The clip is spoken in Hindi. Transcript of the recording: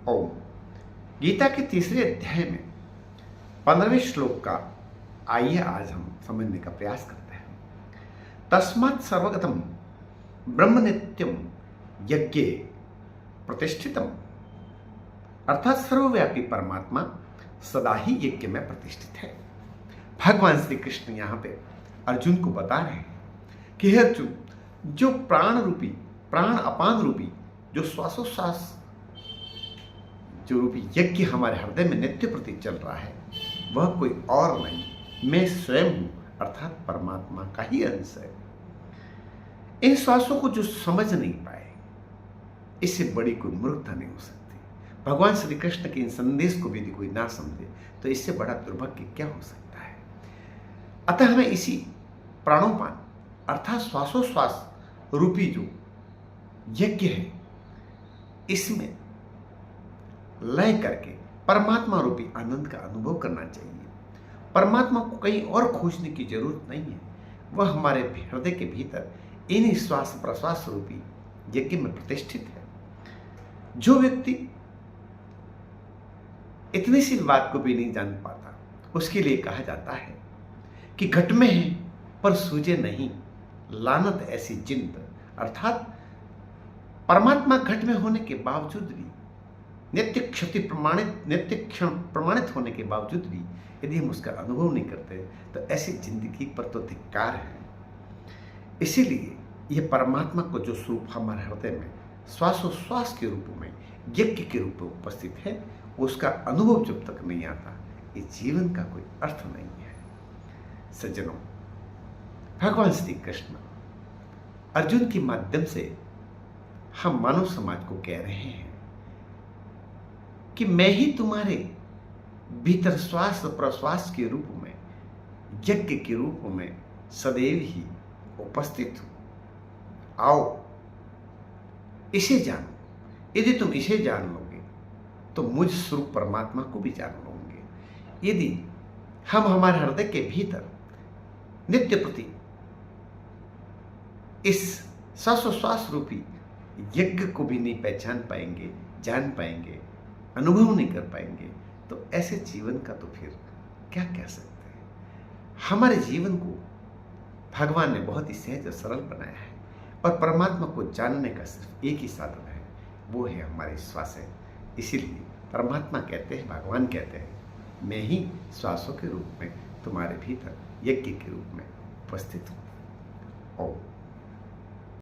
ओम। गीता के तीसरे अध्याय में 15वें श्लोक का आइए आज हम समझने का प्रयास करते हैं। तस्मात् सर्वगतम ब्रह्म नित्यम यज्ञे प्रतिष्ठितम, अर्थात सर्वव्यापी परमात्मा सदा ही यज्ञ में प्रतिष्ठित है। भगवान श्री कृष्ण यहाँ पे अर्जुन को बता रहे हैं कि हे अर्जुन, जो प्राण रूपी, प्राण अपान रूपी, जो श्वासोश्वास जो रूपी यज्ञ हमारे हृदय में नित्य प्रति चल रहा है, वह कोई और नहीं, मैं स्वयं हूं, अर्थात परमात्मा का ही अंश है। इन श्वासों को जो समझ नहीं पाए, इससे बड़ी कोई मूर्खता नहीं हो सकती। भगवान श्री कृष्ण के इन संदेश को भी यदि कोई ना समझे तो इससे बड़ा दुर्भाग्य क्या हो सकता है। अतः हमें इसी प्राणोपान अर्थात श्वासोश्वास रूपी जो यज्ञ है, इसमें लय करके परमात्मा रूपी आनंद का अनुभव करना चाहिए। परमात्मा को कहीं और खोजने की जरूरत नहीं है, वह हमारे हृदय के भीतर इन श्वास प्रश्वास रूपी यज्ञ में प्रतिष्ठित है। जो व्यक्ति इतनी सी बात को भी नहीं जान पाता, उसके लिए कहा जाता है कि घट में है पर सूझे नहीं, लानत ऐसी जिंद। अर्थात परमात्मा घट में होने के बावजूद भी, नित्य क्षण प्रमाणित होने के बावजूद भी यदि हम उसका अनुभव नहीं करते तो ऐसी जिंदगी पर तो धिक्कार है। इसीलिए यह परमात्मा को जो स्वरूप हमारे हृदय में श्वासोश्वास के रूप में, यज्ञ के रूप में उपस्थित है, उसका अनुभव जब तक नहीं आता, इस जीवन का कोई अर्थ नहीं है। सज्जनों, भगवान श्री कृष्ण अर्जुन के माध्यम से हम मानव समाज को कह रहे हैं कि मैं ही तुम्हारे भीतर श्वास प्रश्वास के रूप में, यज्ञ के रूप में सदैव ही उपस्थित हूं। आओ इसे जानो। यदि तुम इसे जान लोगे तो मुझ स्वरूप परमात्मा को भी जान लोगे। यदि हम हमारे हृदय के भीतर नित्य प्रति इस श्वासोश्वास रूपी यज्ञ को भी नहीं पहचान पाएंगे, जान पाएंगे, अनुभव नहीं कर पाएंगे, तो ऐसे जीवन का तो फिर क्या कह सकते हैं। हमारे जीवन को भगवान ने बहुत ही सहज और सरल बनाया है और परमात्मा को जानने का सिर्फ एक ही साधन है, वो है हमारे श्वास है। इसीलिए परमात्मा कहते हैं, भगवान कहते हैं, मैं ही श्वासों के रूप में तुम्हारे भीतर यज्ञ के रूप में उपस्थित हूँ। ओम।